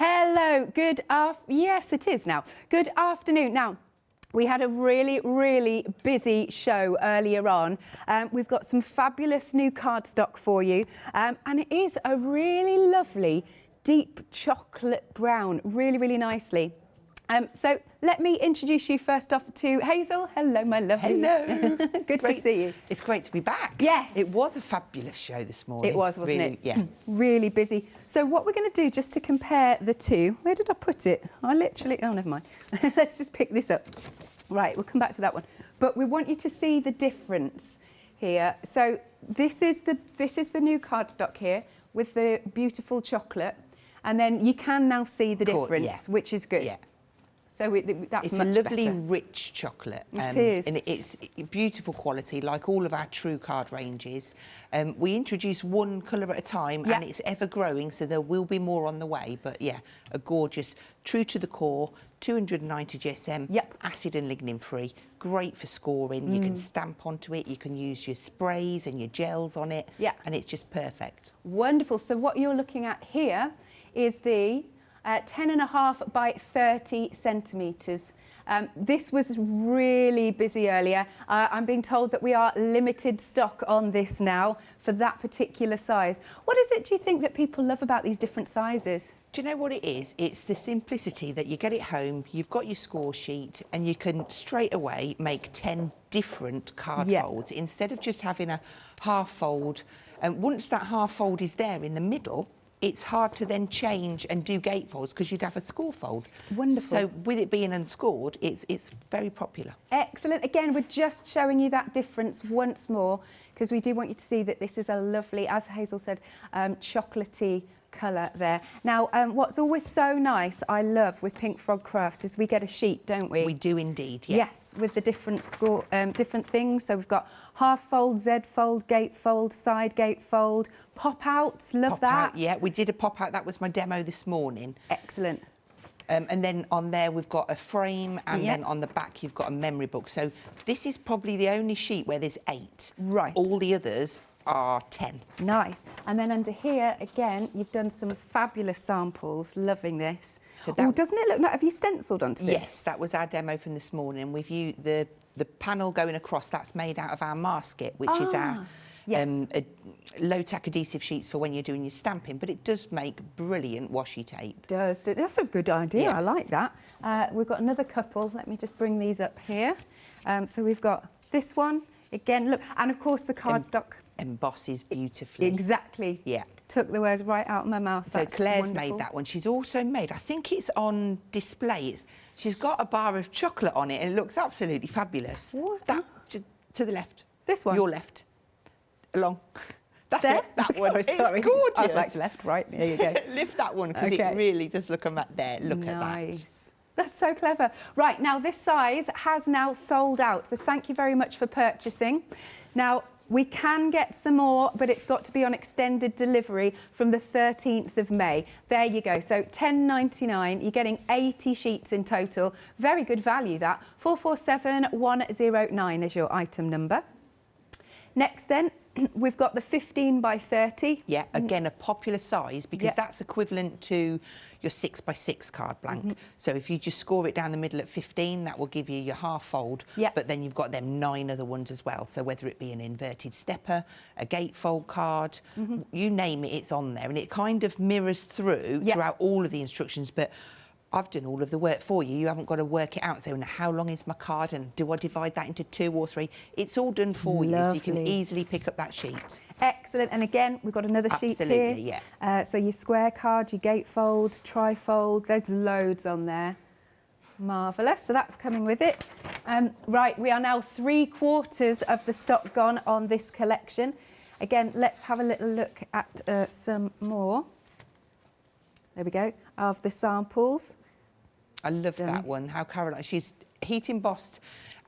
Hello, yes it is now. Good afternoon. Now, we had a really busy show earlier on. We've got some fabulous new cardstock for you, and it is a really lovely deep chocolate brown, really nicely. So let me introduce you first off to Hazel. Hello, my lovely. Hello. Good to see you. It's great to be back. Yes. It was a fabulous show this morning. It was, wasn't really, it? Yeah. Really busy. So what we're going to do, just to compare the two, where did I put it? I literally, oh, never mind. Let's just pick this up. Right, we'll come back to that one. But we want you to see the difference here. So this is the new cardstock here with the beautiful chocolate. And then you can now see the difference, which is good. Yeah. So that's it's much a lovely, better. rich chocolate. It is. And it's beautiful quality, like all of our True Card ranges. We introduce one colour at a time, and it's ever growing, so there will be more on the way. But yeah, a gorgeous, true to the core, 290 GSM, acid and lignin free, great for scoring. You can stamp onto it, you can use your sprays and your gels on it, and it's just perfect. Wonderful. So what you're looking at here is the 10.5 by 30 centimetres. This was really busy earlier. I'm being told that we are limited stock on this now for that particular size. What is it, do you think, that people love about these different sizes? Do you know what it is? It's the simplicity that you get it home, you've got your score sheet, and you can straight away make 10 different card folds instead of just having a half fold. And once that half fold is there in the middle, it's hard to then change and do gatefolds because you'd have a score fold. Wonderful. So with it being unscored, it's very popular. Excellent. Again, we're just showing you that difference once more because we do want you to see that this is a lovely, as Hazel said, chocolatey colour there. Now, what's always so nice, I love with Pink Frog Crafts, is we get a sheet, don't we? We do indeed, Yes, with the different different things. So we've got half fold, Z fold, gate fold, side gate fold, pop outs. Love that. Yeah, we did a pop out. That was my demo this morning. Excellent. And then on there we've got a frame, and then on the back you've got a memory book. So this is probably the only sheet where there's 8. Right. All the others are 10. Nice. And then under here, again, you've done some fabulous samples. Loving this. So doesn't it look nice? Have you stenciled onto this? Yes, that was our demo from this morning. We've used the panel going across, that's made out of our masket, which is our low-tack adhesive sheets for when you're doing your stamping, but it does make brilliant washi tape. Does. That's a good idea. I like that. We've got another couple. Let me just bring these up here. So we've got this one. Again, look, and of course the cardstock embosses beautifully. Exactly. Yeah. Took the words right out of my mouth. So That's Claire's wonderful. made that one. She's also made, I think it's on display. She's got a bar of chocolate on it and it looks absolutely fabulous. What? That, to the left. This one? Your left. Along. That's there? it, that one. Sorry. It's gorgeous. I was like left, right. There you go. Lift that one because it really does look at there. Look at that. That's so clever. Right, now this size has now sold out, so thank you very much for purchasing. Now, we can get some more, but it's got to be on extended delivery from the 13th of May. There you go. So £10.99. You're getting 80 sheets in total. Very good value, that. 447109 is your item number. Next then, we've got the 15 by 30. Yeah, again, a popular size because that's equivalent to your 6 by 6 card blank. So if you just score it down the middle at 15, that will give you your half fold. But then you've got them 9 other ones as well. So whether it be an inverted stepper, a gatefold card, you name it, it's on there. And it kind of mirrors throughout all of the instructions. But I've done all of the work for you. You haven't got to work it out and say, well, how long is my card and do I divide that into 2 or 3? It's all done for you, so you can easily pick up that sheet. Excellent. And again, we've got another sheet here. Absolutely, yeah. So your square card, your gatefold, trifold, there's loads on there. Marvellous. So that's coming with it. Right, we are now 3/4 of the stock gone on this collection. Again, let's have a little look at some more. There we go, of the samples. I love that one, how Caroline, she's heat embossed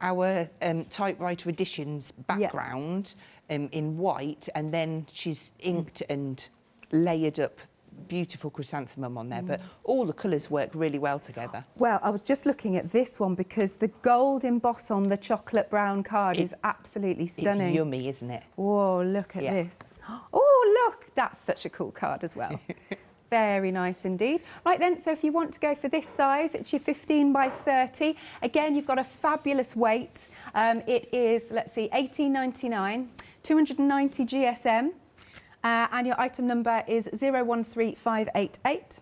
our typewriter editions background in white, and then she's inked and layered up beautiful chrysanthemum on there, but all the colours work really well together. Well, I was just looking at this one because the gold emboss on the chocolate brown card is absolutely stunning. It's yummy, isn't it? Whoa, look at this. Oh, look, that's such a cool card as well. Very nice indeed. Right then, so if you want to go for this size, it's your 15 by 30. Again, you've got a fabulous weight. It is, let's see, £18.99, 290 GSM, and your item number is 013588.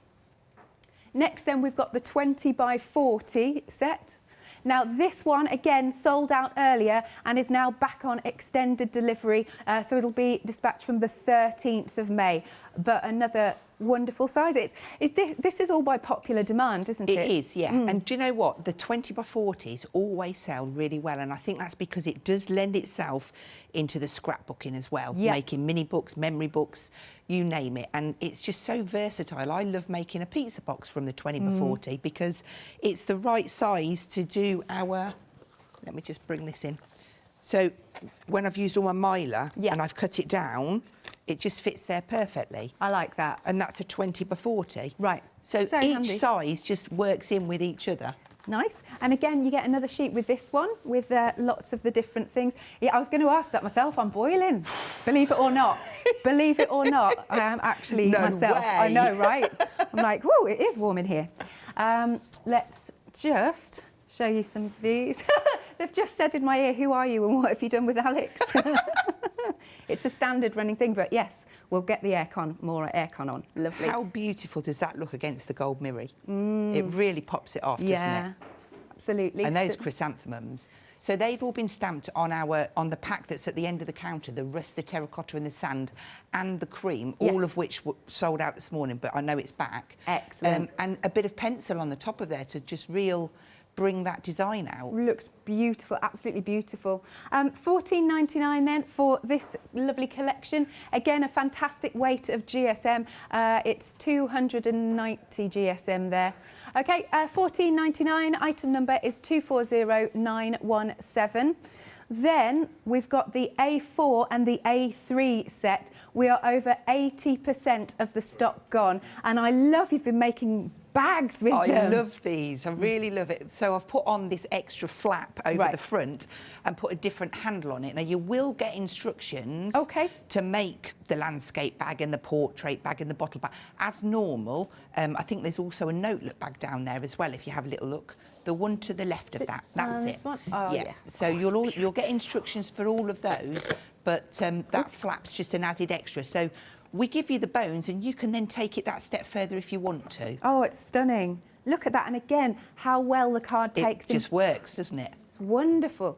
Next then, we've got the 20 by 40 set. Now this one, again, sold out earlier and is now back on extended delivery. So it'll be dispatched from the 13th of May. But another wonderful size. This is all by popular demand, isn't it? It is, yeah. And do you know what? The 20 by 40s always sell really well. And I think that's because it does lend itself into the scrapbooking as well. Yeah. Making mini books, memory books, you name it. And it's just so versatile. I love making a pizza box from the 20 by 40 because it's the right size to do our... Let me just bring this in. So when I've used all my miler and I've cut it down, it just fits there perfectly. I like that. And that's a 20 by 40. Right. So each handy. size just works in with each other. Nice. And again, you get another sheet with this one, with lots of the different things. Yeah, I was going to ask that myself. I'm boiling. Believe it or not. Believe it or not, I am actually myself. Way. I know, right? I'm like, whoa, it is warm in here. Let's just show you some of these. They've just said in my ear, who are you and what have you done with Alex? It's a standard running thing, but yes, we'll get the more aircon on. Lovely. How beautiful does that look against the gold mirror? It really pops it off, doesn't it? Yeah, absolutely. And those chrysanthemums. So they've all been stamped on the pack that's at the end of the counter, the rust, the terracotta and the sand and the cream, all of which were sold out this morning, but I know it's back. Excellent. And a bit of pencil on the top of there to just bring that design out. Looks beautiful, absolutely beautiful. £14.99 then for this lovely collection. Again, a fantastic weight of GSM. It's 290 GSM there. Okay, £14.99. Item number is 240917. Then we've got the A4 and the A3 set. We are over 80% of the stock gone. And I love you've been making bags with them. I love these. I really love it. So I've put on this extra flap over the front and put a different handle on it. Now, you will get instructions to make the landscape bag and the portrait bag and the bottle bag as normal. I think there's also a notebook bag down there as well, if you have a little look. The one to the left of that, that's it. This one? Oh, yeah. Yes. So you'll get instructions for all of those, but that flap's just an added extra. So we give you the bones and you can then take it that step further if you want to. Oh, it's stunning. Look at that. And again, how well the card takes it just works, doesn't it? It's wonderful.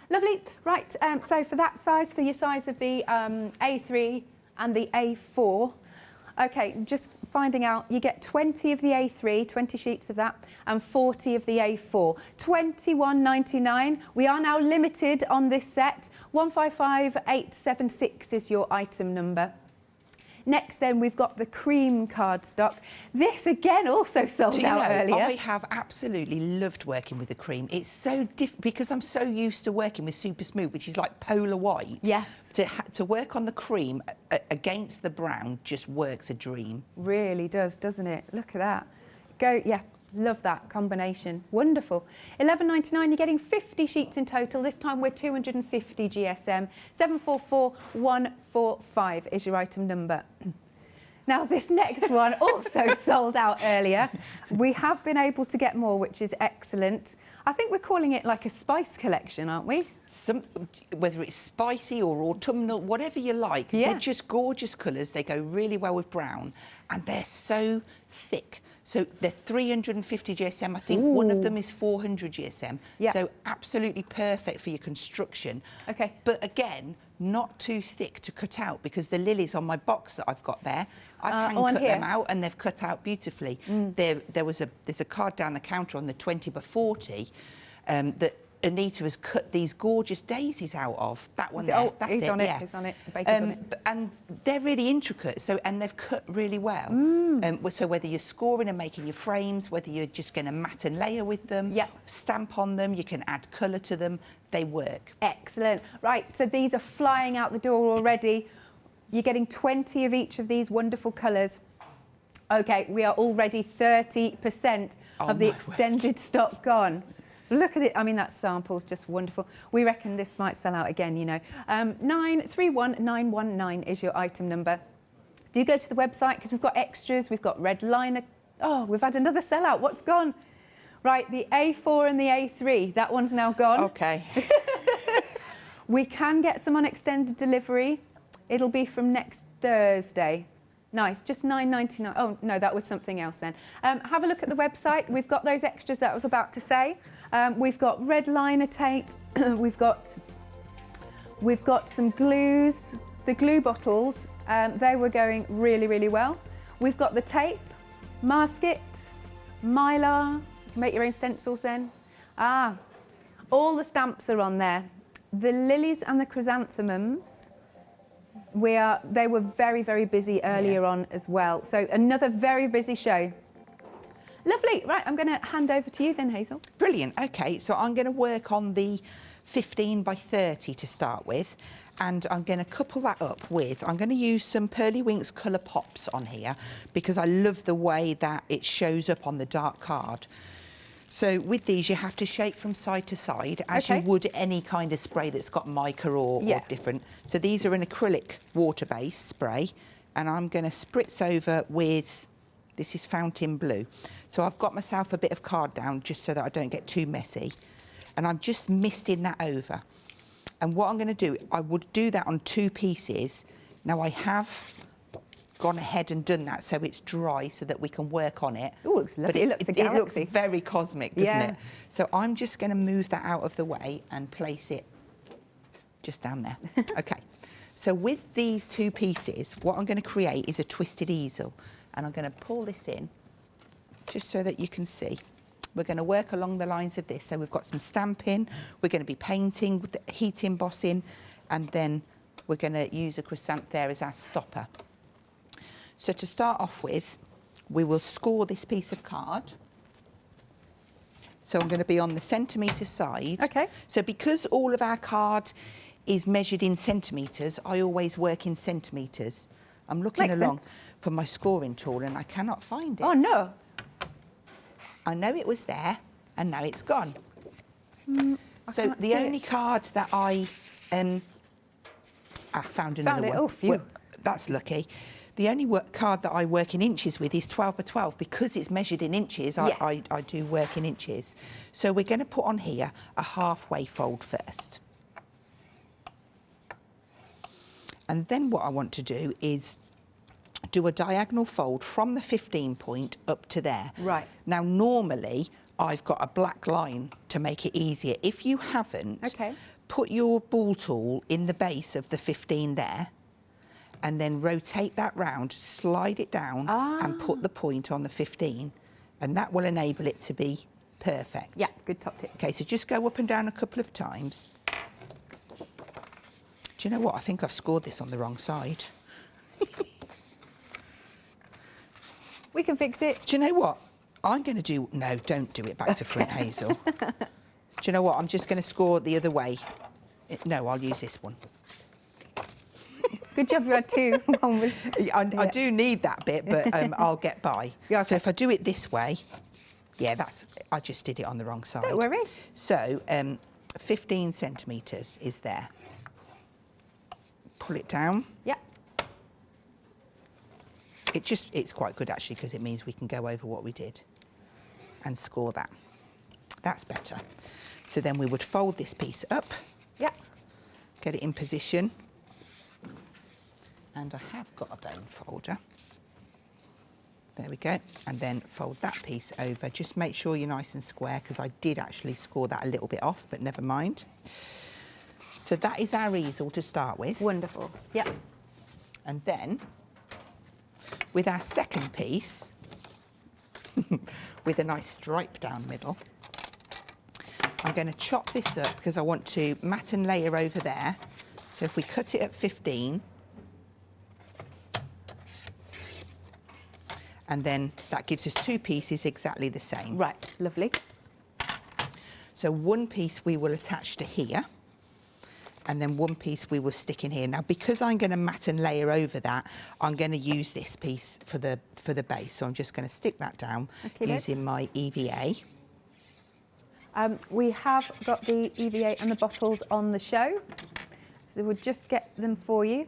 Lovely. Right, so for that size, for your size of the A3 and the A4, okay, just finding out, you get 20 of the A3, 20 sheets of that, and 40 of the A4. £21.99. We are now limited on this set. 155876 is your item number. Next then, we've got the cream cardstock. This, again, also sold out earlier. I have absolutely loved working with the cream. It's so different because I'm so used to working with Super Smooth, which is like polar white. Yes. To work on the cream against the brown just works a dream. Really does, doesn't it? Look at that. Yeah. Love that combination. Wonderful. £11.99, you're getting 50 sheets in total. This time we're 250 GSM. 744145 is your item number. Now, this next one also sold out earlier. We have been able to get more, which is excellent. I think we're calling it like a spice collection, aren't we? Whether it's spicy or autumnal, whatever you like. Yeah. They're just gorgeous colours. They go really well with brown. And they're so thick. So they're 350 GSM. I think one of them is 400 GSM. Yeah. So absolutely perfect for your construction. Okay. But again, not too thick to cut out because the lilies on my box that I've got there, I've hand-cut them out and they've cut out beautifully. There's a card down the counter on the 20 by 40 that Anita has cut these gorgeous daisies out of. That one there, that's it, yeah. He's on it, Baker's on it. And they're really intricate, and they've cut really well. So whether you're scoring and making your frames, whether you're just going to mat and layer with them, stamp on them, you can add colour to them, they work. Excellent. Right, so these are flying out the door already. You're getting 20 of each of these wonderful colours. OK, we are already 30% of the extended stock gone. Look at it. I mean, that sample's just wonderful. We reckon this might sell out again, you know. 931919 is your item number. Do go to the website because we've got extras. We've got red liner. Oh, we've had another sellout. What's gone? Right, the A4 and the A3. That one's now gone. Okay. We can get some on extended delivery. It'll be from next Thursday. Nice, just $9.99. Oh, no, that was something else then. Have a look at the website. We've got those extras that I was about to say. We've got red liner tape. We've got some glues. The glue bottles, they were going really, really well. We've got the tape, masket, mylar. You can make your own stencils then. All the stamps are on there. The lilies and the chrysanthemums, they were very, very busy earlier on as well. So another very busy show. Lovely. Right, I'm going to hand over to you then, Hazel. Brilliant. Okay, so I'm going to work on the 15 by 30 to start with, and I'm going to couple that up with, I'm going to use some Pearly Winks Colour Pops on here because I love the way that it shows up on the dark card. So with these, you have to shake from side to side as you would any kind of spray that's got mica or different. So these are an acrylic water-based spray, and I'm going to spritz over with, this is Fountain Blue. So I've got myself a bit of card down just so that I don't get too messy. And I'm just misting that over. And what I'm going to do, I would do that on 2 pieces. Now I have gone ahead and done that so it's dry so that we can work on it. Oh, it looks lovely. It looks a galaxy. It looks very cosmic, doesn't it? So I'm just going to move that out of the way and place it just down there. Okay. So with these 2 pieces, what I'm going to create is a twisted easel. And I'm going to pull this in just so that you can see. We're going to work along the lines of this. So we've got some stamping, we're going to be painting, with the heat embossing, and then we're going to use a chrysanth there as our stopper. So to start off with, we will score this piece of card. So I'm going to be on the centimetre side. Okay. So because all of our card is measured in centimetres, I always work in centimetres. I'm looking along for my scoring tool and I cannot find it. Oh, no. I know it was there and now it's gone. So the only card that I found another one. Oh, phew. Well, that's lucky. The only card that I work in inches with is 12 by 12 because it's measured in inches. I do work in inches. So we're going to put on here a halfway fold first. And then what I want to do is do a diagonal fold from the 15 point up to there. Right. Now, normally, I've got a black line to make it easier. If you haven't, put your ball tool in the base of the 15 there, and then rotate that round, slide it down, and put the point on the 15, and that will enable it to be perfect. Yeah, good top tip. Okay, so just go up and down a couple of times. Do you know what? I think I've scored this on the wrong side. We can fix it. Do you know what? I'm going to do... No, don't do it back to front, Hazel. Do you know what? I'm just going to score the other way. No, I'll use this one. Good job you had 2. One was... I do need that bit, but I'll get by. Yeah, okay. So if I do it this way... Yeah, I just did it on the wrong side. Don't worry. So 15 centimetres is there. Pull it down. Yeah. It's quite good actually because it means we can go over what we did and score that. That's better. So then we would fold this piece up. Yeah. Get it in position. And I have got a bone folder. There we go. And then fold that piece over. Just make sure you're nice and square because I did actually score that a little bit off, but never mind. So that is our easel to start with. Wonderful. Yeah. And then with our second piece, with a nice stripe down middle, I'm going to chop this up because I want to mat and layer over there. So if we cut it at 15, and then that gives us 2 pieces exactly the same. Right, lovely. So one piece we will attach to here, and then one piece we will stick in here. Now, because I'm going to mat and layer over that, I'm going to use this piece for the base. So I'm just going to stick that down using my EVA. We have got the EVA and the bottles on the show, so we'll just get them for you.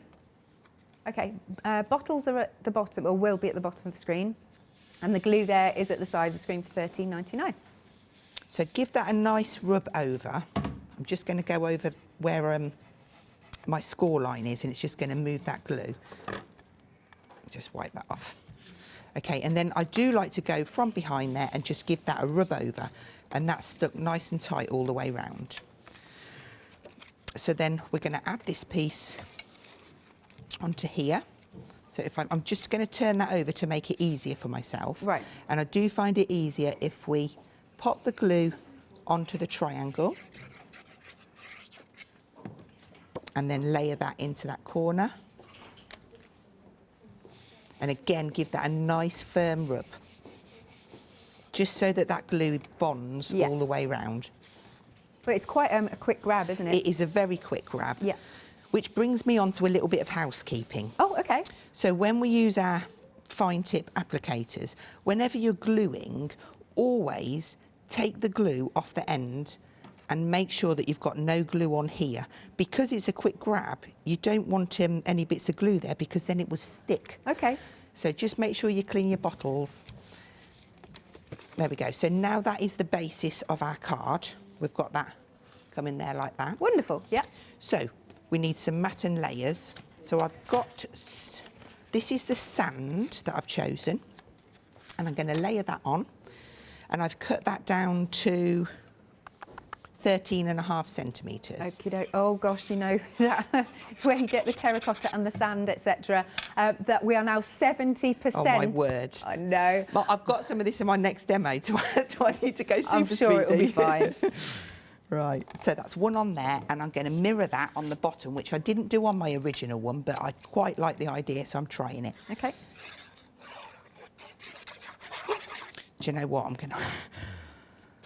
Okay, bottles are at the bottom, or will be at the bottom of the screen, and the glue there is at the side of the screen for £13.99. So give that a nice rub over. I'm just going to go over where my score line is, and it's just going to move that glue. Just wipe that off. Okay, and then I do like to go from behind there and just give that a rub over, and that's stuck nice and tight all the way round. So then we're going to add this piece onto here. So if I'm just going to turn that over to make it easier for myself. Right. And I do find it easier if we pop the glue onto the triangle and then layer that into that corner. And again, give that a nice firm rub, just so that that glue bonds all the way round. But it's quite a quick grab, isn't it? It is a very quick grab. Yeah. Which brings me on to a little bit of housekeeping. Oh, okay. So when we use our fine tip applicators, whenever you're gluing, always take the glue off the end and make sure that you've got no glue on here. Because it's a quick grab, you don't want any bits of glue there, because then it will stick. Okay. So just make sure you clean your bottles. There we go. So now that is the basis of our card. We've got that coming there like that. Wonderful, yeah. So we need some matten layers. So I've got, this is the sand that I've chosen, and I'm going to layer that on. And I've cut that down to 13.5 centimetres. Okie doke. Oh gosh, you know that where you get the terracotta and the sand, etc. That we are now 70%. Oh my word! I know. Well, I've got some of this in my next demo. Do I need to go super I'm sure it'll be fine. Right. So that's one on there, and I'm going to mirror that on the bottom, which I didn't do on my original one, but I quite like the idea, so I'm trying it. Okay. Do you know what?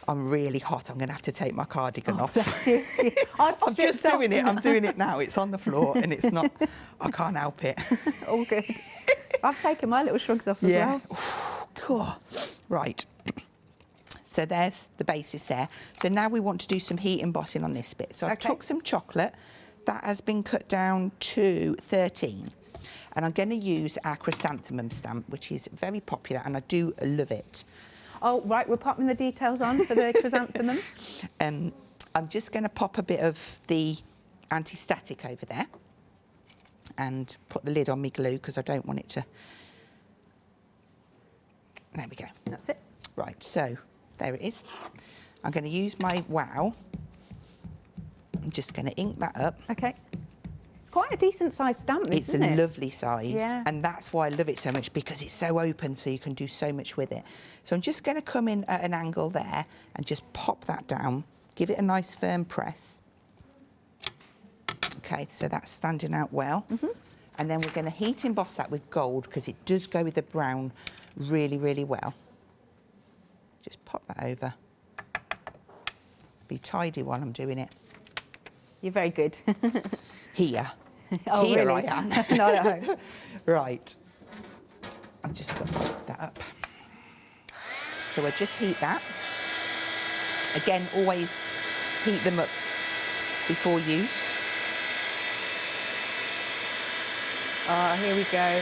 I'm really hot. I'm going to have to take my cardigan off. I'm just doing it. I'm doing it now. It's on the floor, and it's not. I can't help it. All good. I've taken my little shrugs off as well. Cool. Right. So there's the basis there. So now we want to do some heat embossing on this bit. So I've took some chocolate. That has been cut down to 13. And I'm going to use our chrysanthemum stamp, which is very popular, and I do love it. Oh, right, we're popping the details on for the chrysanthemum. I'm just going to pop a bit of the anti-static over there and put the lid on my glue, because I don't want it to... There we go. That's it. Right, so there it is. I'm going to use my wow. I'm just going to ink that up. Okay. It's quite a decent sized stamp, isn't it? It's a lovely size, yeah. And that's why I love it so much, because it's so open, so you can do so much with it. So I'm just going to come in at an angle there and just pop that down, give it a nice firm press. Okay, so that's standing out well. And then we're going to heat emboss that with gold, because it does go with the brown really, really well. Just pop that over. Be tidy while I'm doing it. You're very good. Here. Oh, Here really? I am. Not at home. Right. I've just got to put that up. So I just heat that. Again, always heat them up before use. Oh, here we go.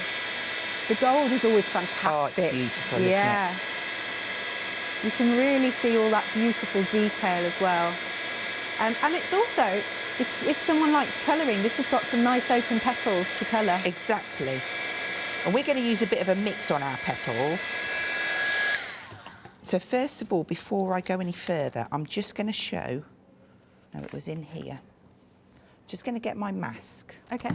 The gold is always fantastic. Oh, it's beautiful, isn't it? Yeah. You can really see all that beautiful detail as well. And it's also, if someone likes colouring, this has got some nice open petals to colour. Exactly. And we're going to use a bit of a mix on our petals. So first of all, before I go any further, I'm just going to show, no, it was in here. Just going to get my mask. Okay.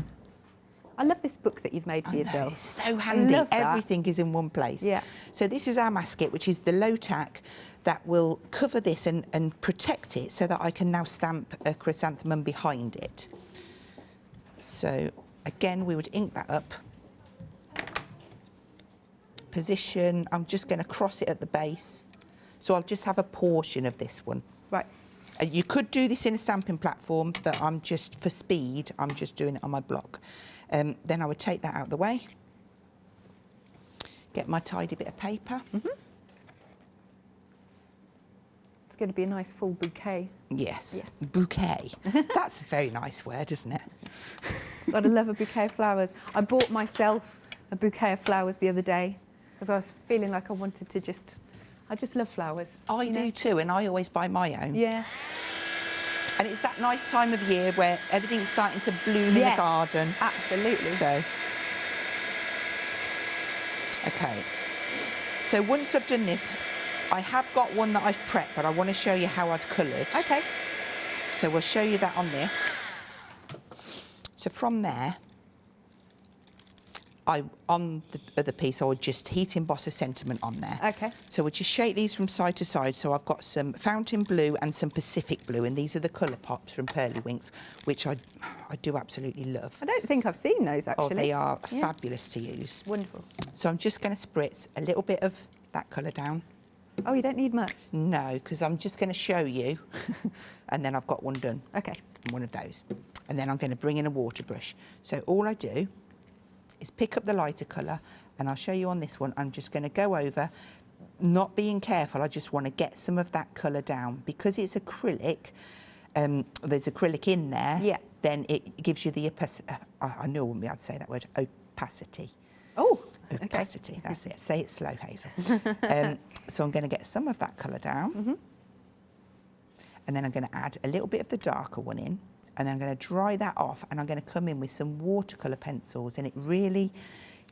I love this book that you've made for yourself. It's so handy. I love that. Everything is in one place. Yeah. So this is our masket, which is the low tack that will cover this and protect it, so that I can now stamp a chrysanthemum behind it. So again, we would ink that up. Position, I'm just going to cross it at the base. So I'll just have a portion of this one. Right. You could do this in a stamping platform, but I'm just, for speed, I'm just doing it on my block. Then I would take that out of the way. Get my tidy bit of paper. It's going to be a nice full bouquet. Yes. Yes. Bouquet. That's a very nice word, isn't it? Gotta love a bouquet of flowers. I bought myself a bouquet of flowers the other day because I was feeling like I wanted to I just love flowers. I do too, and I always buy my own. Yeah. And it's that nice time of year where everything's starting to bloom in the garden. Absolutely. So, okay. So once I've done this, I have got one that I've prepped, but I want to show you how I've coloured. Okay. So we'll show you that on this. So from there, on the other piece, I would just heat emboss a sentiment on there. Okay. So we'll just shake these from side to side. So I've got some Fountain Blue and some Pacific Blue, and these are the colour pops from Pearly Winks, which I do absolutely love. I don't think I've seen those, actually. Oh, they are fabulous to use. Wonderful. So I'm just going to spritz a little bit of that colour down. Oh, you don't need much? No, because I'm just going to show you, and then I've got one done. Okay. One of those. And then I'm going to bring in a water brush. So all I do is pick up the lighter colour, and I'll show you on this one. I'm just going to go over, not being careful, I just want to get some of that colour down. Because it's acrylic, there's acrylic in there, then it gives you the, I knew I wouldn't be able to say that word, opacity. Oh, opacity, okay. That's it. Say it slow, Hazel. So I'm going to get some of that colour down, and then I'm going to add a little bit of the darker one in, and then I'm going to dry that off, and I'm going to come in with some watercolour pencils, and it really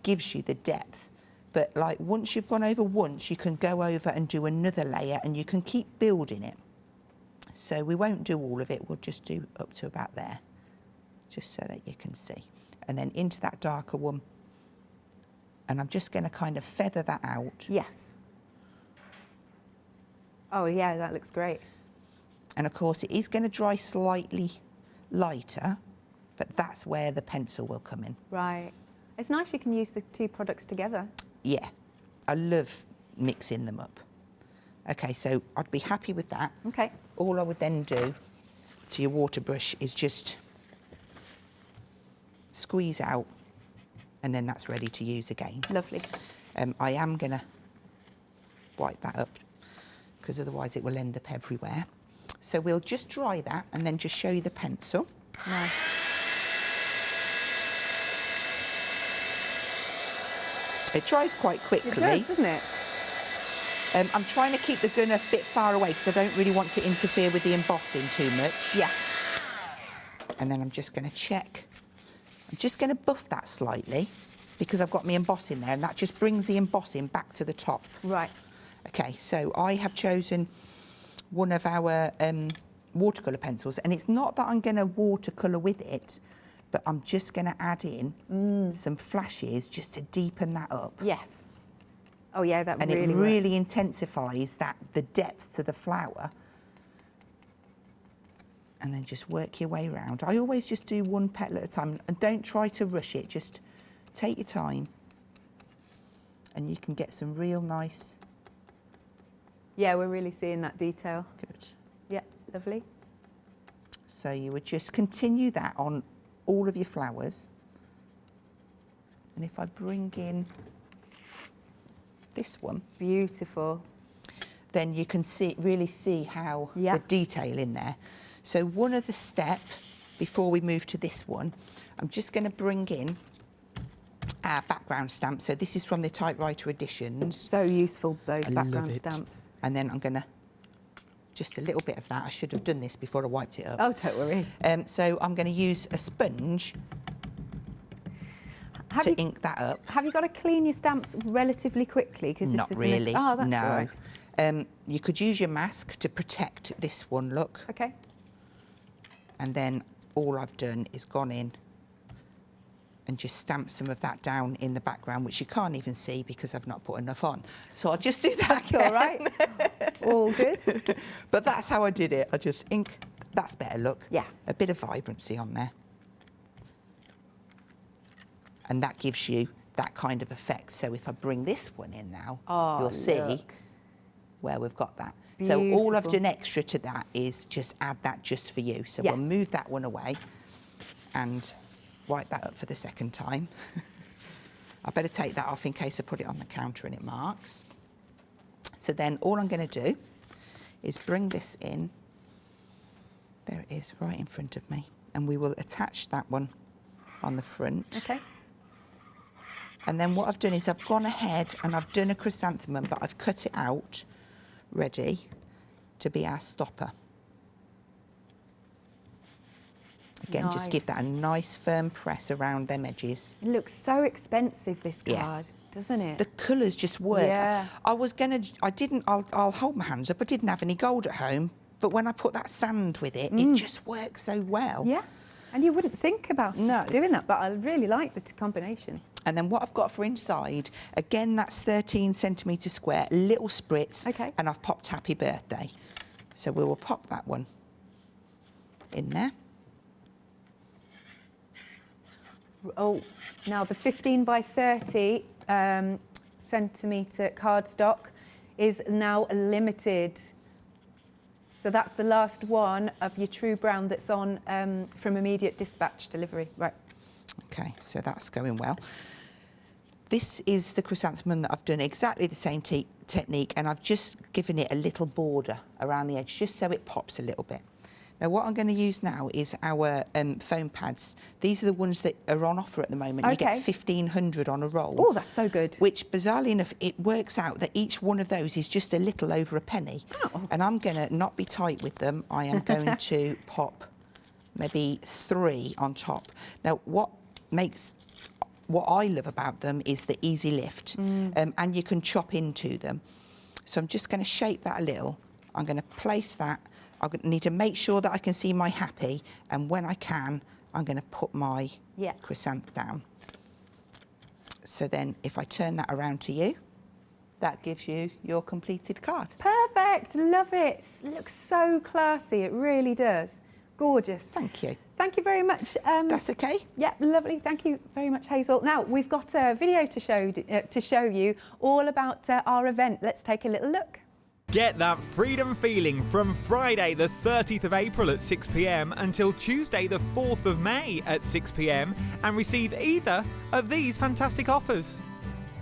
gives you the depth. But like once you've gone over once, you can go over and do another layer, and you can keep building it. So we won't do all of it, we'll just do up to about there, just so that you can see. And then into that darker one, and I'm just going to kind of feather that out. Yes. Oh, yeah, that looks great. And of course, it is going to dry slightly lighter, but that's where the pencil will come in. Right. It's nice you can use the two products together. Yeah, I love mixing them up. Okay, so I'd be happy with that. Okay. All I would then do to your water brush is just squeeze out, and then that's ready to use again. Lovely. I am going to wipe that up, because otherwise it will end up everywhere. So we'll just dry that and then just show you the pencil. Nice. It dries quite quickly. It does, doesn't it? I'm trying to keep the gun a bit far away because I don't really want to interfere with the embossing too much. Yes. And then I'm just going to check. I'm just going to buff that slightly because I've got my embossing there, and that just brings the embossing back to the top. Right. Okay, so I have chosen one of our watercolour pencils, and it's not that I'm going to watercolour with it, but I'm just going to add in some flashes just to deepen that up. Yes. Oh yeah, that and really it works. really intensifies the depth to the flower. And then just work your way around. I always just do one petal at a time, and don't try to rush it, just take your time, and you can get some real nice... Yeah, we're really seeing that detail. Good. Yeah, lovely. So you would just continue that on all of your flowers. And if I bring in this one, beautiful, then you can really see how the detail in there. So one other step before we move to this one, I'm just going to bring in our background stamp. So this is from the typewriter editions. So useful, those background love it. stamps. And then I'm going to just a little bit of that. I should have done this before I wiped it up. Oh, don't worry. So I'm going to use a sponge to ink that up. Have you got to clean your stamps relatively quickly? Not really. Oh, that's no. all right. You could use your mask to protect this one, look. Okay. And then all I've done is gone in and just stamped some of that down in the background, which you can't even see because I've not put enough on. So I'll just do that again. All right. All good. But that's how I did it. I just ink. That's better, look. Yeah. A bit of vibrancy on there. And that gives you that kind of effect. So if I bring this one in now, you'll see where we've got that. Beautiful. So all I've done extra to that is just add that just for you. So we'll move that one away and wipe that up for the second time. I better take that off in case I put it on the counter and it marks. So then all I'm going to do is bring this in. There it is, right in front of me. And we will attach that one on the front. Okay. And then what I've done is I've gone ahead and I've done a chrysanthemum, but I've cut it out ready to be our stopper. Again, just give that a nice firm press around them edges. It looks so expensive, this card, doesn't it? The colours just work. Yeah. I'll hold my hands up, I didn't have any gold at home, but when I put that sand with it, it just works so well. Yeah, and you wouldn't think about doing that, but I really like the combination. And then what I've got for inside, again, that's 13 centimetres square, little spritz, and I've popped Happy Birthday. So we will pop that one in there. Oh, now the 15 by 30 centimetre cardstock is now limited. So that's the last one of your true brown that's on from immediate dispatch delivery. Right. Okay, so that's going well. This is the chrysanthemum that I've done exactly the same technique, and I've just given it a little border around the edge just so it pops a little bit. Now what I'm going to use now is our foam pads. These are the ones that are on offer at the moment. You get 1,500 on a roll. Oh, that's so good. Which, bizarrely enough, it works out that each one of those is just a little over a penny. Oh. And I'm going to not be tight with them. I am going to pop maybe 3 on top. Now, what I love about them is the easy lift, and you can chop into them. So I'm just going to shape that a little. I'm going to place that. I need to make sure that I can see my happy, and when I can, I'm going to put my chrysanth down. So then if I turn that around to you, that gives you your completed card. Perfect, love it. Looks so classy, it really does. Gorgeous. Thank you. Thank you very much. That's okay? Yeah, lovely. Thank you very much, Hazel. Now, we've got a video to show you all about our event. Let's take a little look. Get that freedom feeling from Friday the 30th of April at 6 p.m. until Tuesday the 4th of May at 6 p.m. and receive either of these fantastic offers.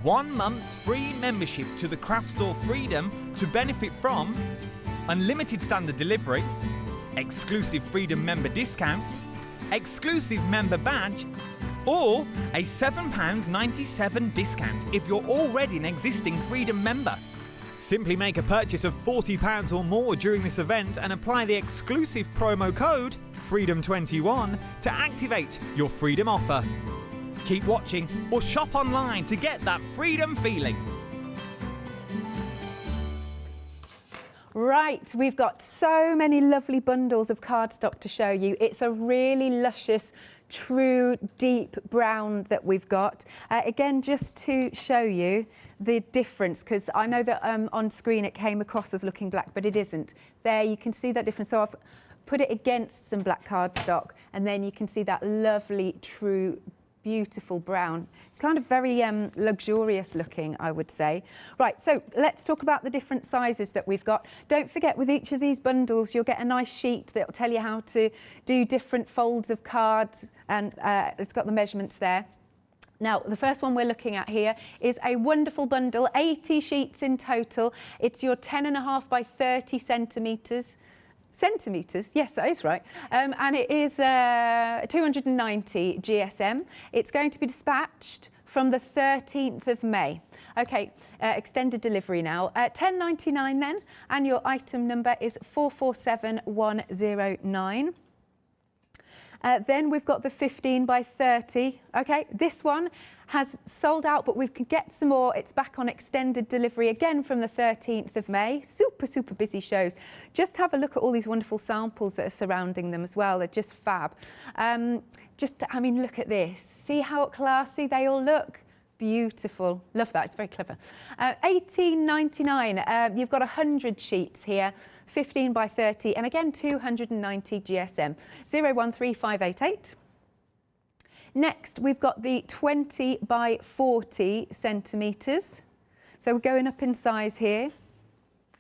1 month's free membership to the craft store Freedom to benefit from unlimited standard delivery, exclusive Freedom member discounts, exclusive member badge, or a £7.97 discount if you're already an existing Freedom member. Simply make a purchase of £40 or more during this event and apply the exclusive promo code FREEDOM21 to activate your Freedom offer. Keep watching or shop online to get that freedom feeling. Right, we've got so many lovely bundles of cardstock to show you. It's a really luscious, true, deep brown that we've got. Again, just to show you the difference, because I know that on screen it came across as looking black, but it isn't. There, you can see that difference. So I've put it against some black cardstock, and then you can see that lovely, true, beautiful brown. It's kind of very luxurious looking, I would say. Right, so let's talk about the different sizes that we've got. Don't forget, with each of these bundles, you'll get a nice sheet that will tell you how to do different folds of cards, and it's got the measurements there. Now, the first one we're looking at here is a wonderful bundle, 80 sheets in total. It's your 10.5 by 30 centimetres. Yes, that is right. And it is 290 GSM. It's going to be dispatched from the 13th of May. Okay, extended delivery now. £10.99 then, and your item number is 447109. Then we've got the 15 by 30. Okay, this one has sold out, but we can get some more. It's back on extended delivery again from the 13th of May. Super, super busy shows. Just have a look at all these wonderful samples that are surrounding them as well. They're just fab. I mean, look at this. See how classy they all look? Beautiful. Love that. It's very clever. £18.99. You've got 100 sheets here. 15 by 30, and again 290 GSM. 013588. Next, we've got the 20 by 40 centimetres. So we're going up in size here.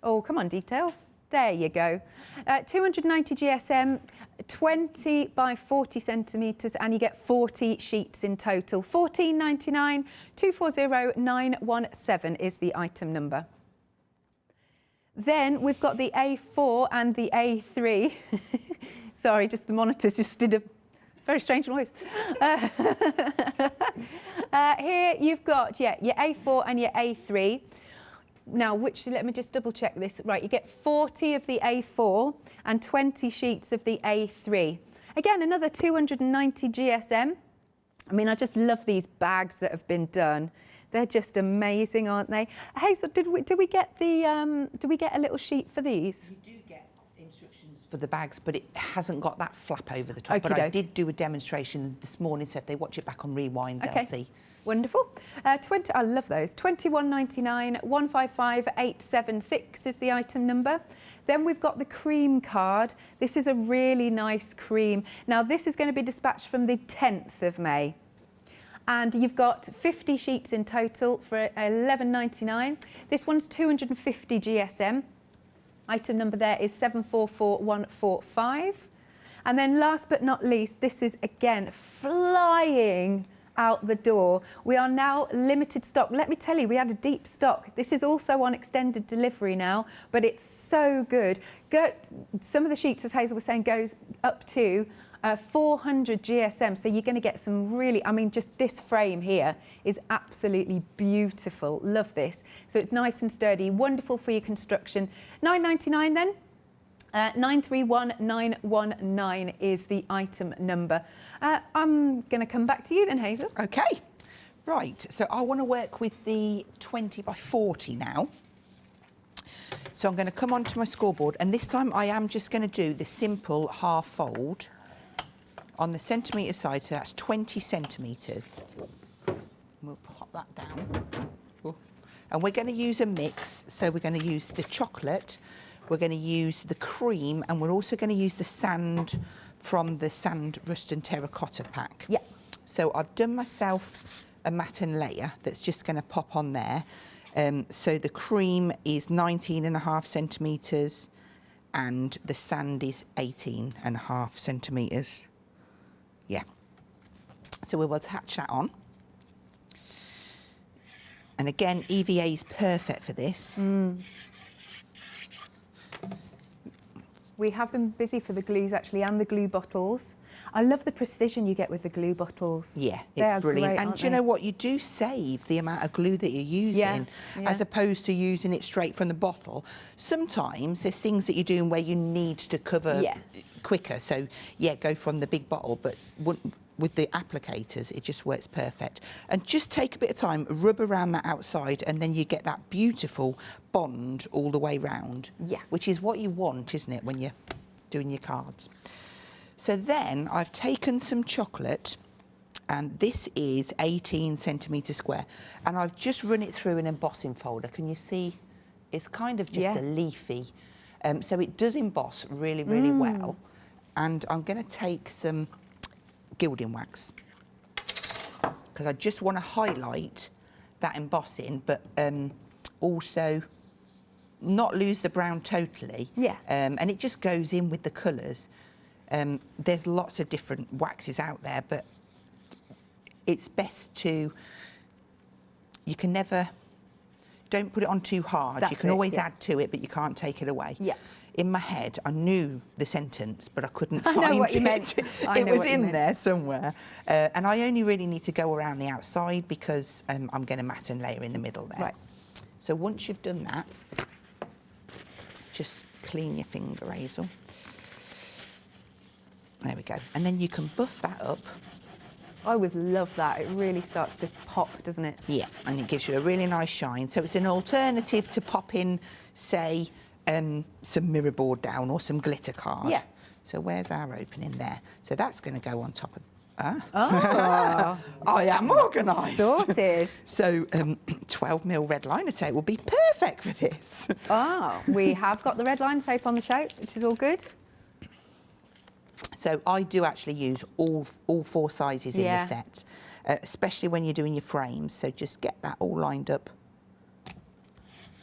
Oh, come on, details. There you go. 290 GSM, 20 by 40 centimetres, and you get 40 sheets in total. £14.99, 240917 is the item number. Then we've got the A4 and the A3. Sorry, just the monitors just did a Very strange noise. Here you've got, yeah, your A4 and your A3. Now, let me just double check this. Right, you get 40 of the A4 and 20 sheets of the A3. Again, another 290 GSM. I mean, I just love these bags that have been done. They're just amazing, aren't they? Hazel, do we get a little sheet for these? You do get instructions for the bags, but it hasn't got that flap over the top. Okey but I doke. did do a demonstration this morning, so if they watch it back on Rewind, they'll see. Wonderful. I love those. 21.99, 155876 is the item number. Then we've got the cream card. This is a really nice cream. Now, this is going to be dispatched from the 10th of May. And you've got 50 sheets in total for £11.99. This one's 250 GSM. Item number there is 744145. And then last but not least, this is again flying out the door. We are now limited stock. Let me tell you, we had a deep stock. This is also on extended delivery now, but it's so good. Some of the sheets, as Hazel was saying, goes up to 400 GSM. So you're going to get some really, I mean, just this frame here is absolutely beautiful. Love this. So it's nice and sturdy, wonderful for your construction. £9.99 then. 931919 is the item number. I'm going to come back to you then, Hazel. Okay, right. So I want to work with the 20 by 40 now. So I'm going to come onto my scoreboard, and this time I am just going to do the simple half fold on the centimetre side, so that's 20 centimetres. We'll pop that down. Ooh. And we're going to use a mix, so we're going to use the chocolate, we're going to use the cream, and we're also going to use the sand from the Sand, Rust and Terracotta pack. Yeah. So I've done myself a matten layer that's just going to pop on there. So the cream is 19.5 centimetres and the sand is 18.5 centimetres. Yeah. So we will attach that on. And again, EVA is perfect for this. We have been busy for the glues actually, and the glue bottles. I love the precision you get with the glue bottles. Yeah, it's brilliant. And do you know what? You do save the amount of glue that you're using, as opposed to using it straight from the bottle. Sometimes there's things that you're doing where you need to cover quicker. So, yeah, go from the big bottle, but with the applicators, it just works perfect. And just take a bit of time, rub around that outside, and then you get that beautiful bond all the way round. Yes. Which is what you want, isn't it, when you're doing your cards. So then I've taken some chocolate, and this is 18 centimetres square, and I've just run it through an embossing folder. Can you see? It's kind of just a leafy. So it does emboss really, really well. And I'm going to take some gilding wax, because I just want to highlight that embossing, but also not lose the brown totally. Yeah. And it just goes in with the colours. There's lots of different waxes out there, but it's best to, you can never, don't put it on too hard. You can always add to it, but you can't take it away. Yeah. In my head, I knew the sentence, but I couldn't find it. I know what you meant. It was in there somewhere. And I only really need to go around the outside because I'm going to mat and layer in the middle there. Right. So once you've done that, just clean your finger, Hazel. There we go. And then you can buff that up. I always love that. It really starts to pop, doesn't it? Yeah, and it gives you a really nice shine. So it's an alternative to popping, say, some mirror board down or some glitter card. Yeah. So where's our opening there? So that's going to go on top of... Oh. I am organised. Sorted. So 12mm red liner tape will be perfect for this. We have got the red liner tape on the show, which is all good. So I do actually use all 4 sizes in the set, especially when you're doing your frames. So just get that all lined up.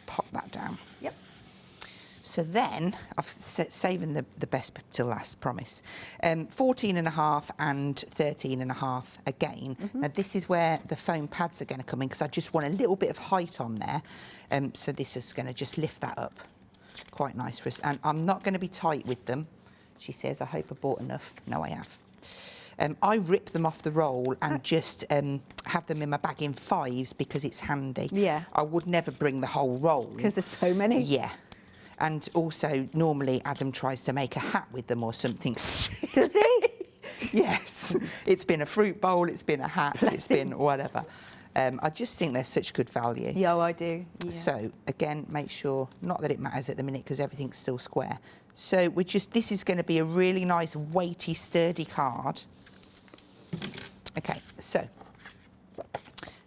Pop that down. Yep. So then, I've saving the best till last, promise. 14.5 and 13.5 again. Now this is where the foam pads are going to come in, because I just want a little bit of height on there. So this is going to just lift that up quite nice for us. And I'm not going to be tight with them. She says, I hope I bought enough. No, I have. I rip them off the roll and just have them in my bag in 5s because it's handy. Yeah. I would never bring the whole roll. Because there's so many. Yeah. And also, normally Adam tries to make a hat with them or something. Does he? Yes. It's been a fruit bowl, it's been a hat, it's been whatever. I just think they're such good value. Yeah, I do. Yeah. So, again, make sure, not that it matters at the minute because everything's still square. So, this is going to be a really nice, weighty, sturdy card. Okay, so,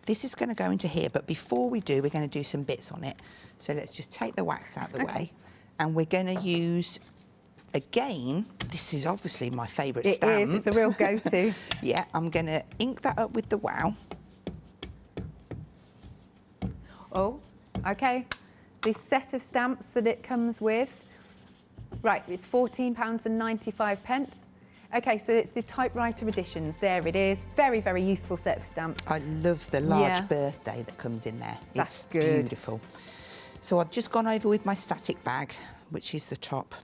this is going to go into here, but before we do, we're going to do some bits on it. So, let's just take the wax out of the way. And we're going to use, again, this is obviously my favourite stamp. It is, it's a real go-to. Yeah, I'm going to ink that up with the wow. Oh, okay. The set of stamps that it comes with, right, it's £14.95. Okay, so it's the typewriter editions. There it is. Very, very useful set of stamps. I love the large birthday that comes in there. That's it's good. Beautiful. So I've just gone over with my static bag, which is the top.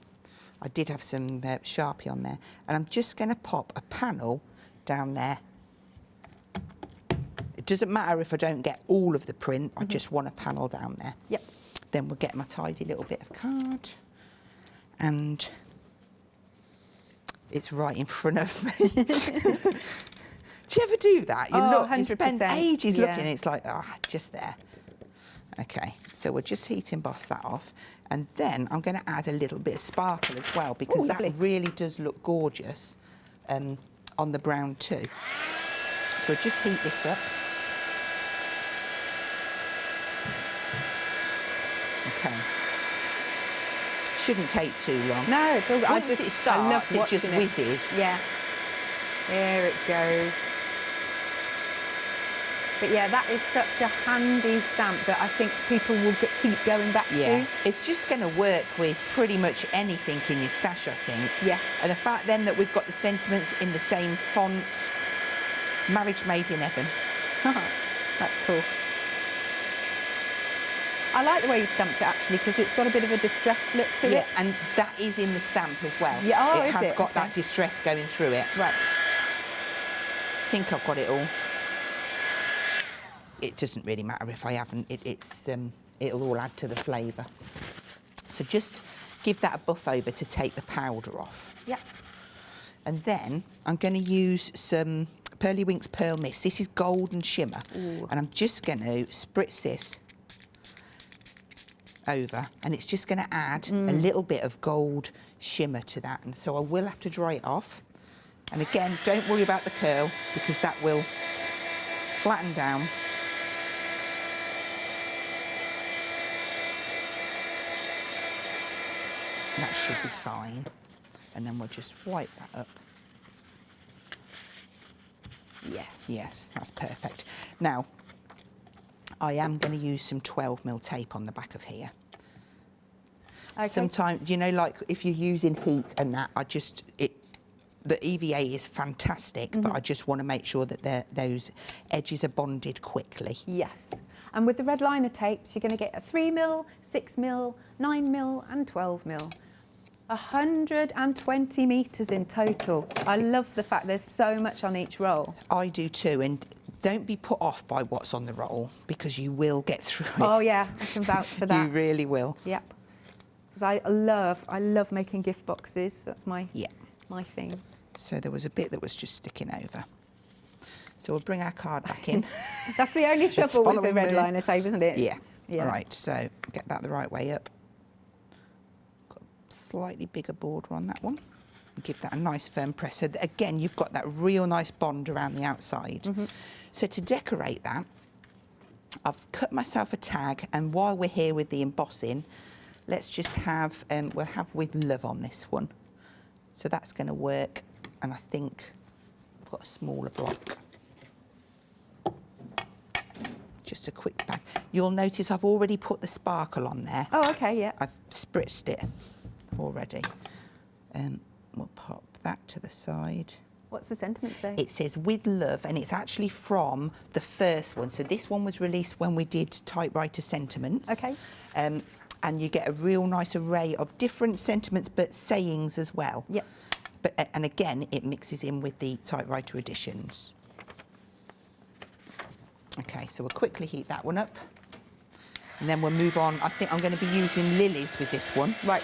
I did have some Sharpie on there. And I'm just going to pop a panel down there. It doesn't matter if I don't get all of the print, I just want a panel down there. Yep. Then we'll get my tidy little bit of card. And it's right in front of me. Do you ever do that? You look, 100%. You spend ages looking, it's like, just there. Okay, so we'll just heat emboss that off. And then I'm going to add a little bit of sparkle as well, because that really does look gorgeous on the brown too. So we'll just heat this up. Okay. Shouldn't take too long. No, it's all. Once it starts, it just whizzes. Yeah. There it goes. But yeah, that is such a handy stamp that I think people will keep going back to. It's just going to work with pretty much anything in your stash, I think. Yes. And the fact then that we've got the sentiments in the same font, marriage made in heaven. That's cool. I like the way you stamped it actually, because it's got a bit of a distressed look to it. Yeah, and that is in the stamp as well. Yeah, it has got that distress going through it. Right. I think I've got it all. It doesn't really matter if I haven't. It'll all add to the flavour. So just give that a buff over to take the powder off. Yeah. And then I'm going to use some Pearly Winks Pearl Mist. This is golden shimmer. Ooh. And I'm just going to spritz this over, and it's just going to add a little bit of gold shimmer to that. And so I will have to dry it off. And again, don't worry about the curl, because that will flatten down. And that should be fine. And then we'll just wipe that up. Yes. Yes, that's perfect. Now, I am going to use some 12mm tape on the back of here. Okay. Sometimes, you know, like if you're using heat and that, the EVA is fantastic, but I just want to make sure that those edges are bonded quickly. Yes. And with the red liner tapes, you're going to get a 3mm, 6mm, 9mm and 12mm. 120 metres in total. I love the fact there's so much on each roll. I do too, and don't be put off by what's on the roll, because you will get through it. Oh yeah, I can vouch for that. You really will. Yep. Because I love making gift boxes. That's my thing. So there was a bit that was just sticking over. So we'll bring our card back in. That's the only trouble with the red liner tape, isn't it? Yeah. Yeah. Right, so get that the right way up. Got a slightly bigger border on that one. Give that a nice firm press. So again, you've got that real nice bond around the outside. So to decorate that, I've cut myself a tag, and while we're here with the embossing, let's just have, we'll have with love on this one. So that's going to work, and I think I've got a smaller block. Just a quick bag. You'll notice I've already put the sparkle on there. Oh, okay, yeah. I've spritzed it already. We'll pop that to the side. What's the sentiment say? It says with love, and it's actually from the first one. So this one was released when we did typewriter sentiments. Okay. And you get a real nice array of different sentiments, but sayings as well. Yep. But and again, it mixes in with the typewriter editions. Okay, so we'll quickly heat that one up. And then we'll move on. I think I'm going to be using lilies with this one. Right.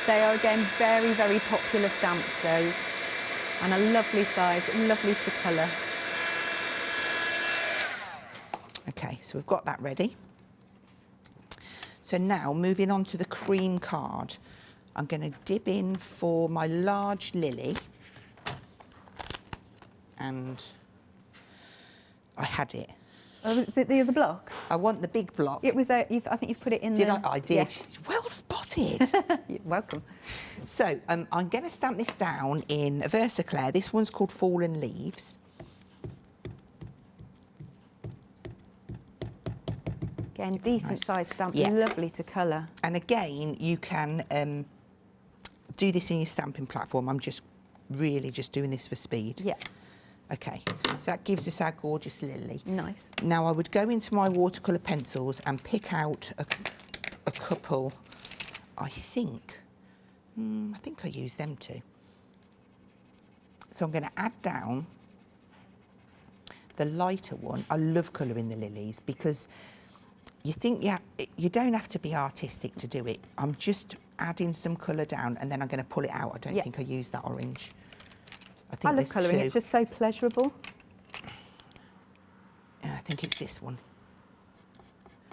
They are, again, very, very popular stamps, those. And a lovely size, lovely to colour. Okay, so we've got that ready. So now, moving on to the cream card, I'm going to dip in for my large lily. And I had it. Oh, is it the other block? I want the big block. It was I think you've put it in Did the... I did. Yeah. Well spotted. You're welcome. So I'm going to stamp this down in Versaclair. This one's called Fallen Leaves. Again, decent Nice. size stamp, Yeah. lovely to colour. And again, you can do this in your stamping platform. I'm just really just doing this for speed. Yeah. Okay, so that gives us our gorgeous lily. Nice. Now I would go into my watercolour pencils and pick out a couple. I think I use them too. So I'm going to add down the lighter one. I love colouring the lilies because you think, yeah, you don't have to be artistic to do it. I'm just adding some colour down and then I'm going to pull it out. I don't think I use that orange. I love colouring, it's just so pleasurable. Yeah, I think it's this one.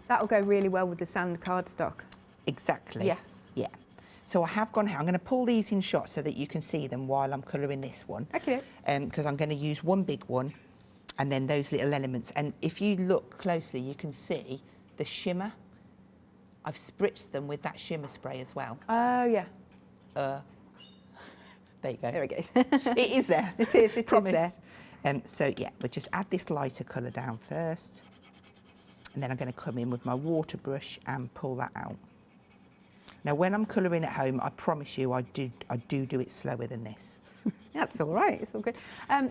That'll go really well with the sand cardstock. Exactly. Yes. Yeah. So I have gone here. I'm going to pull these in shot so that you can see them while I'm colouring this one. Okay. Because I'm going to use one big one and then those little elements. And if you look closely, you can see the shimmer. I've spritzed them with that shimmer spray as well. Oh, yeah. There you go. There it goes. It is there. It is, it Promise. is there. So yeah, we'll just add this lighter colour down first. And then I'm going to come in with my water brush and pull that out. Now when I'm colouring at home, I promise you I do it slower than this. That's all right, it's all good.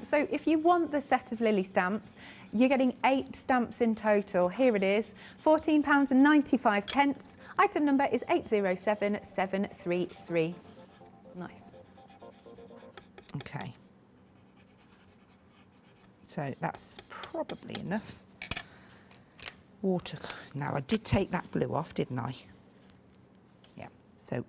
So if you want the set of lily stamps, you're getting 8 stamps in total. Here it is, £14.95. Item number is 807733. Nice. Okay. So that's probably enough. Water. Now I did take that blue off, didn't I? Yeah. So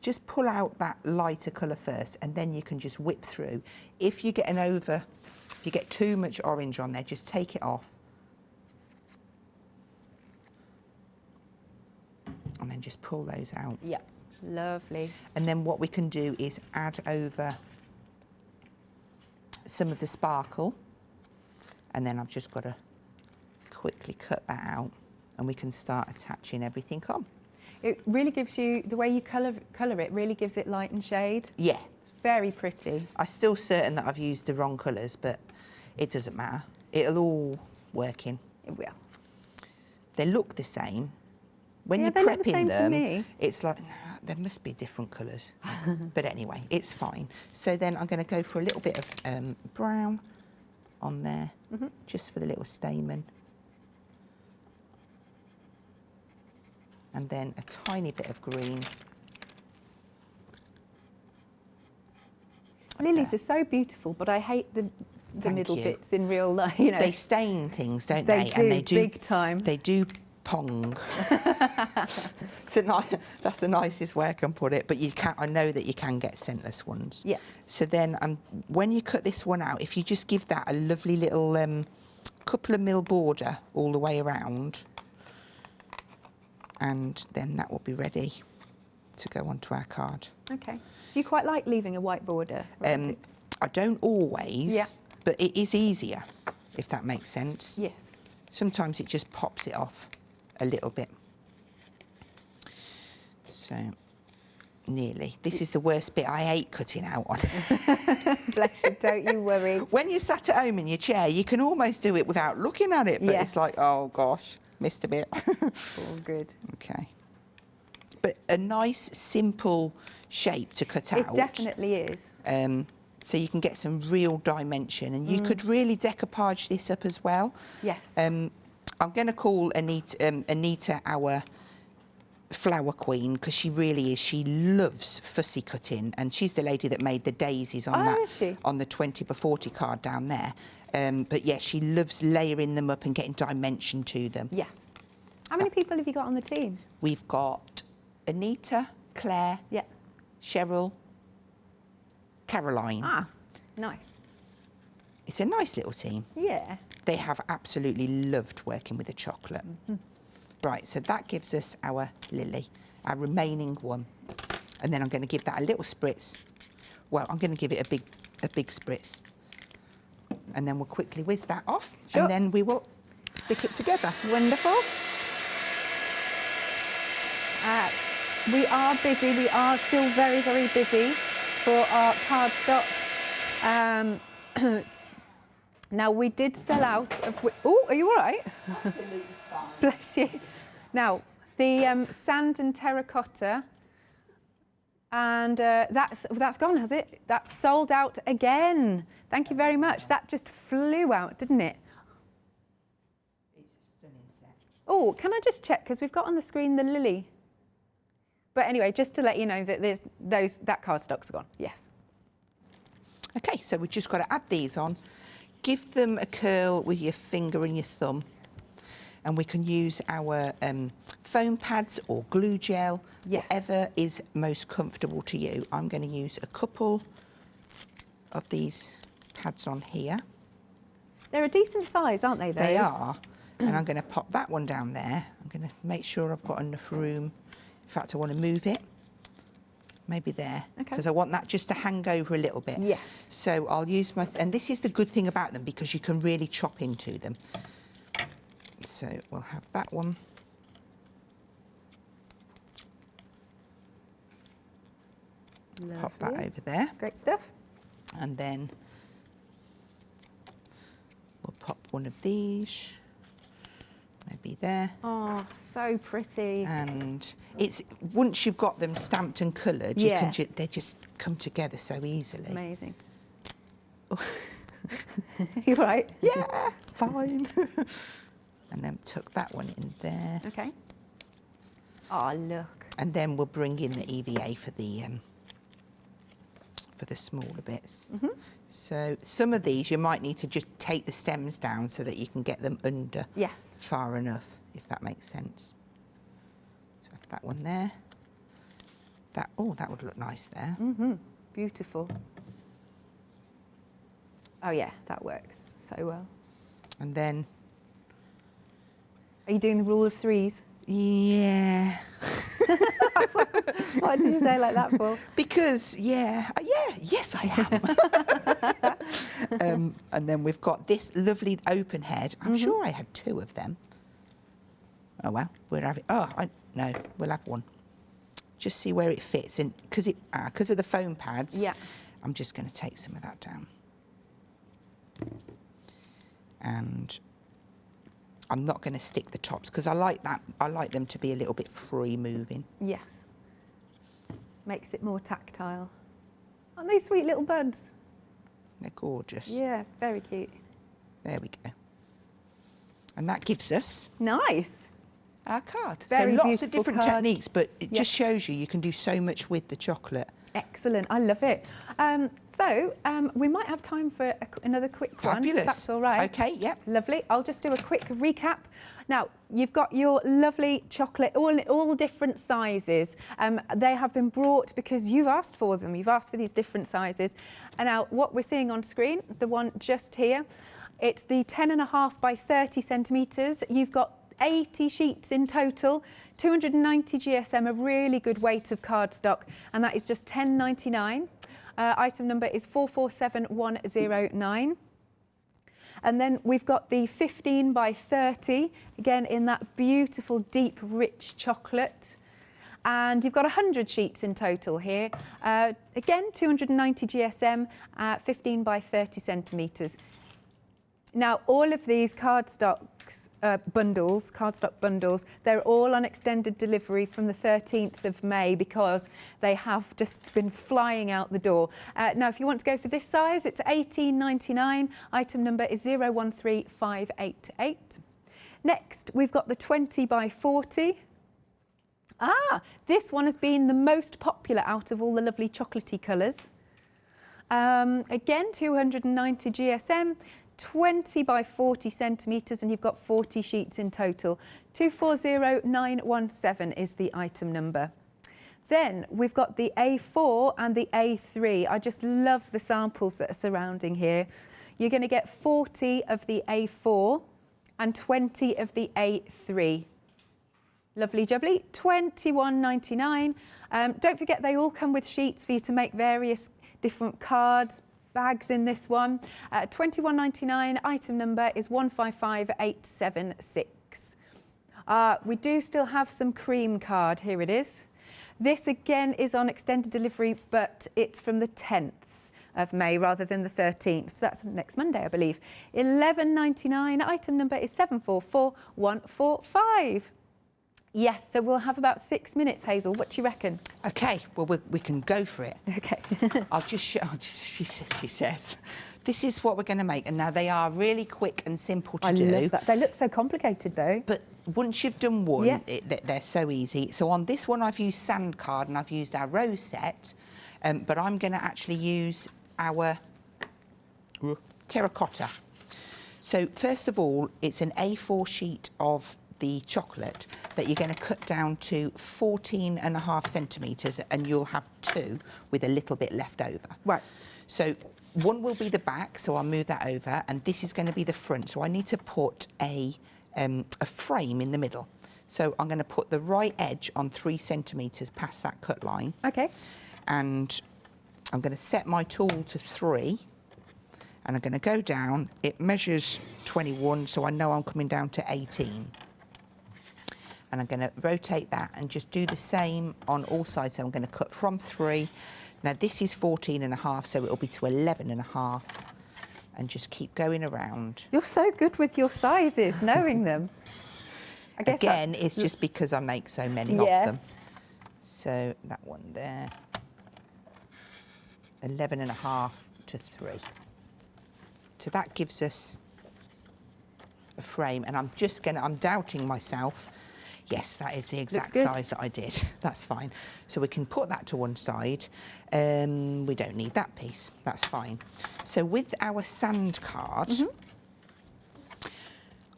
just pull out that lighter colour first and then you can just whip through. If you get if you get too much orange on there, just take it off. And then just pull those out. Yeah, lovely. And then what we can do is add over some of the sparkle. And then I've just got to quickly cut that out and we can start attaching everything on. It really gives you, the way you colour it, really gives it light and shade. Yeah. It's very pretty. I'm still certain that I've used the wrong colours, but it doesn't matter. It'll all work in. It will. They look the same. When Yeah, you're they look the prepping same to them, me. it's like, nah, there must be different colours. But anyway, it's fine. So then I'm going to go for a little bit of brown on there, just for the little stamen. And then a tiny bit of green. Lilies are so beautiful, but I hate the Thank middle you. bits in real life. You know, They stain things, don't they? They do, big time. They do pong. That's the nicest way I can put it. But you can. I know that you can get scentless ones. Yeah. So then, when you cut this one out, if you just give that a lovely little couple of mil border all the way around, and then that will be ready to go onto our card. Okay. Do you quite like leaving a white border? I don't always. Yeah. But it is easier, if that makes sense. Yes. Sometimes it just pops it off a little bit. So, nearly. This is the worst bit. I hate cutting out on. Bless you, don't you worry. When you're sat at home in your chair, you can almost do it without looking at it, but Yes. it's like, oh gosh, missed a bit. All good. Okay. But a nice, simple shape to cut out. It definitely is. So you can get some real dimension, and you could really decoupage this up as well. Yes. I'm going to call Anita our flower queen, because she really is. She loves fussy cutting, and she's the lady that made the daisies on on the 20 by 40 card down there. But yeah, she loves layering them up and getting dimension to them. Yes. How many people have you got on the team? We've got Anita, Claire, Cheryl, Caroline. Ah, nice. It's a nice little team. Yeah. They have absolutely loved working with the chocolate. Right, so that gives us our lily, our remaining one. And then I'm going to give that a little spritz. Well, I'm going to give it a big spritz. And then we'll quickly whiz that off. Sure. And then we will stick it together. Wonderful. We are busy. We are still very, very busy for our cardstock. Now, we did sell out of... Oh, are you all right? Absolutely fine. Bless you. Now, the sand and terracotta, and that's gone, has it? That's sold out again. Thank you very much. That just flew out, didn't it? It's a stunning set. Oh, can I just check, because we've got on the screen the lily. But anyway, just to let you know that that cardstock's gone, yes. Okay, so we've just got to add these on. Give them a curl with your finger and your thumb. And we can use our foam pads or glue gel, whatever is most comfortable to you. I'm going to use a couple of these pads on here. They're a decent size, aren't they, those? They are. And I'm going to pop that one down there. I'm going to make sure I've got enough room. In fact, I want to move it. Maybe there, because I want that just to hang over a little bit. Yes. So I'll use my, and this is the good thing about them, because you can really chop into them. So we'll have that one. Lovely. Pop that over there. Great stuff. And then we'll pop one of these, maybe there. Oh, so pretty. And it's, once you've got them stamped and coloured, you can they just come together so easily. Amazing. You right? Yeah, fine. And then tuck that one in there. Okay. Oh, look. And then we'll bring in the EVA for the smaller bits. So some of these you might need to just take the stems down so that you can get them under far enough, if that makes sense. So have that one there. That, oh, that would look nice there. Beautiful. Oh yeah, that works so well. And then... Are you doing the rule of threes? Yeah. Why did you say like that for? Because, yes, I am. And then we've got this lovely open head. I'm sure I had 2 of them. Oh, well, we'll have it. Oh, no, we'll have one. Just see where it fits. And because of the foam pads, I'm just going to take some of that down. And I'm not going to stick the tops, because I like that. I like them to be a little bit free moving. Yes. Makes it more tactile. Aren't they sweet little buds? They're gorgeous. Yeah, very cute. There we go. And that gives us... Nice. Our card. Very so lots of different card. techniques, but it just shows you can do so much with the chocolate. Excellent, I love it. We might have time for another quick one. Fabulous. That's all right. Okay, yep. Lovely. I'll just do a quick recap. Now, you've got your lovely chocolate, all different sizes. They have been brought because you've asked for them. You've asked for these different sizes. And now, what we're seeing on screen, the one just here, it's the 10.5 by 30 centimetres. You've got 80 sheets in total, 290 GSM, a really good weight of cardstock, and that is just £10.99. Item number is 447109. And then we've got the 15 by 30, again in that beautiful deep rich chocolate. And you've got 100 sheets in total here. Again, 290 GSM, 15 by 30 centimetres. Now, all of these cardstock bundles, they're all on extended delivery from the 13th of May because they have just been flying out the door. Now, if you want to go for this size, it's £18.99. Item number is 013588. Next, we've got the 20 by 40. This one has been the most popular out of all the lovely chocolatey colours. Again, 290 GSM, 20 by 40 centimetres, and you've got 40 sheets in total. 240917 is the item number. Then we've got the A4 and the A3. I just love the samples that are surrounding here. You're going to get 40 of the A4 and 20 of the A3. Lovely jubbly, £21.99. Don't forget they all come with sheets for you to make various different cards, bags in this one. £21.99, item number is 155876. We do still have some cream card, here it is. This again is on extended delivery, but it's from the 10th of May rather than the 13th. So that's next Monday, I believe. £11.99, item number is 744145. Yes, so we'll have about 6 minutes, Hazel. What do you reckon? Okay, well, we can go for it. Okay. I'll just show, she says, this is what we're going to make. And now they are really quick and simple to do. I love that. They look so complicated, though. But once you've done one, they're so easy. So on this one, I've used sand card and I've used our rose set. But I'm going to actually use our terracotta. So first of all, it's an A4 sheet of the chocolate that you're going to cut down to 14.5 centimetres, and you'll have 2 with a little bit left over. Right. So one will be the back, so I'll move that over, and this is going to be the front. So I need to put a frame in the middle. So I'm going to put the right edge on 3 centimetres past that cut line. Okay. And I'm going to set my tool to 3, and I'm going to go down. It measures 21, so I know I'm coming down to 18. And I'm going to rotate that and just do the same on all sides. So I'm going to cut from 3. Now this is 14.5, so it'll be to 11.5, and just keep going around. You're so good with your sizes, knowing them. I guess again, it's just because I make so many of them. So that one there, 11.5 to 3. So that gives us a frame, and I'm doubting myself. Yes, that is the exact size that I did. That's fine. So we can put that to one side. We don't need that piece. That's fine. So with our sand card,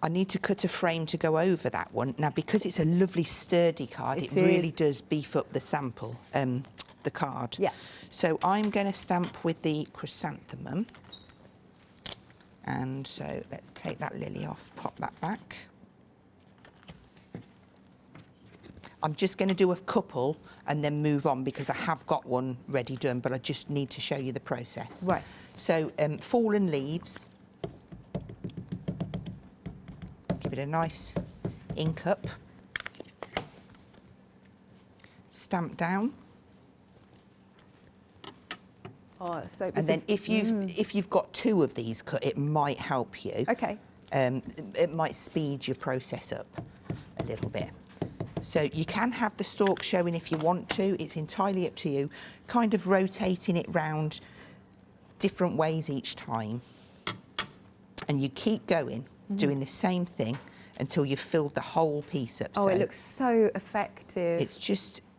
I need to cut a frame to go over that one. Now, because it's a lovely sturdy card, it really does beef up the sample, the card. Yeah. So I'm going to stamp with the chrysanthemum. And so let's take that lily off, pop that back. I'm just going to do a couple and then move on because I have got one ready done, but I just need to show you the process. Right. So fallen leaves. Give it a nice ink up. Stamp down. Oh, so and then if you've got 2 of these cut, it might help you. Okay. It might speed your process up a little bit. So you can have the stalk showing if you want to. It's entirely up to you. Kind of rotating it round different ways each time. And you keep going, doing the same thing until you've filled the whole piece up. Oh, so it looks so effective.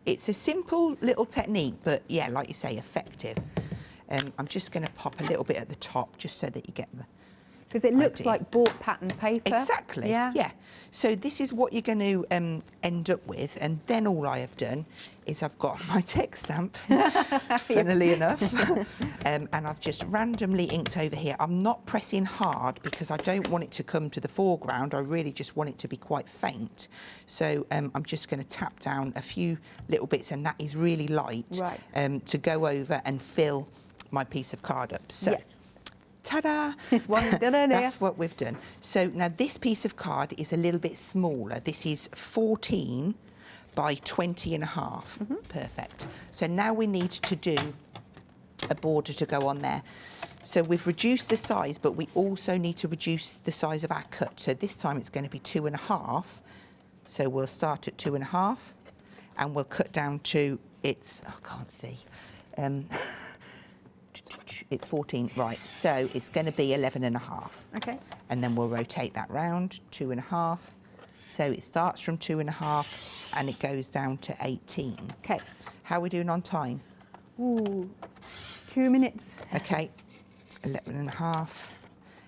It's a simple little technique, but yeah, like you say, effective. I'm just going to pop a little bit at the top just so that you get the because it looks like bought pattern paper. Exactly, yeah. So this is what you're going to end up with, and then all I have done is I've got my text stamp, funnily enough, and I've just randomly inked over here. I'm not pressing hard because I don't want it to come to the foreground. I really just want it to be quite faint. So I'm just going to tap down a few little bits, and that is really light, to go over and fill my piece of card up. So. Yeah. Ta-da! It's one done earlier. That's what we've done. So now this piece of card is a little bit smaller. This is 14 by 20.5. Perfect. So now we need to do a border to go on there. So we've reduced the size, but we also need to reduce the size of our cut. So this time it's going to be 2.5. So we'll start at 2.5, and we'll cut down to I can't see. It's 14, right, so it's going to be 11.5. Okay. And then we'll rotate that round, 2.5, So it starts from 2.5 and it goes down to 18. Okay. How are we doing on time? Ooh, 2 minutes. Okay, 11.5.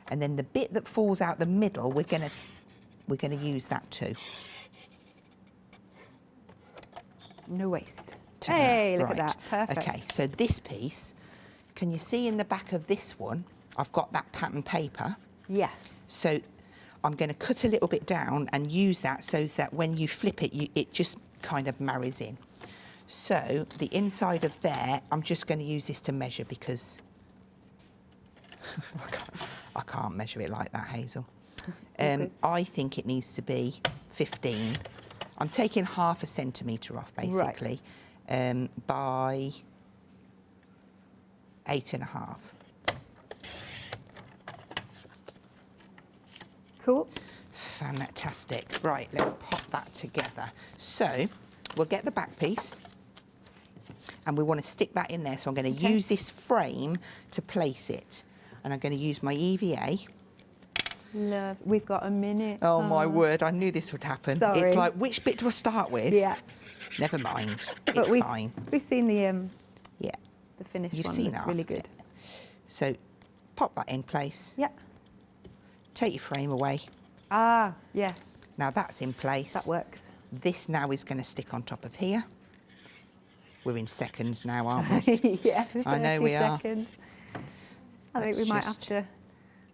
And then the bit that falls out the middle, we're gonna use that too. No waste. To Hey, that. look at that. Perfect. Okay, so this piece, can you see in the back of this one, I've got that pattern paper. Yeah. So I'm going to cut a little bit down and use that so that when you flip it, it just kind of marries in. So the inside of there, I'm just going to use this to measure because I can't measure it like that, Hazel. I think it needs to be 15. I'm taking 0.5 centimetre off, basically, by 8.5. Cool. Fantastic. Right, let's pop that together. So we'll get the back piece and we want to stick that in there. So I'm going to use this frame to place it. And I'm going to use my EVA. Love. We've got a minute. Oh, my word, I knew this would happen. Sorry. It's like, which bit do I start with? Yeah. Never mind. But It's fine. We've seen the Yeah. the finished You've one. seen It's half really of good. it. So pop that in place. Yeah. Take your frame away. Ah, yeah. Now that's in place. That works. This now is going to stick on top of here. We're in seconds now, aren't we? Yeah. I know we 30 are. seconds. I think Let's we might have just- to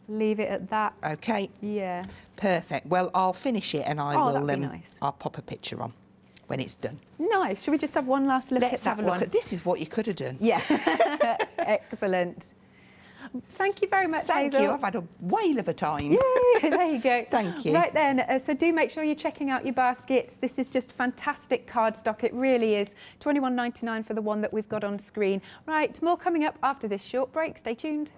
leave it at that. Okay. Yeah. Perfect. Well, I'll finish it and I Oh, will. that'd be nice. I'll pop a picture on when it's done. Nice. Should we just have one last look at that Let's have a look one? at this. Is what you could have done. Yeah. Excellent. Thank you very much, Thank Hazel. you. I've had a whale of a time. Yay, there you go. Thank you. Right then, so do make sure you're checking out your baskets. This is just fantastic cardstock. It really is. $21.99 for the one that we've got on screen. Right, more coming up after this short break. Stay tuned.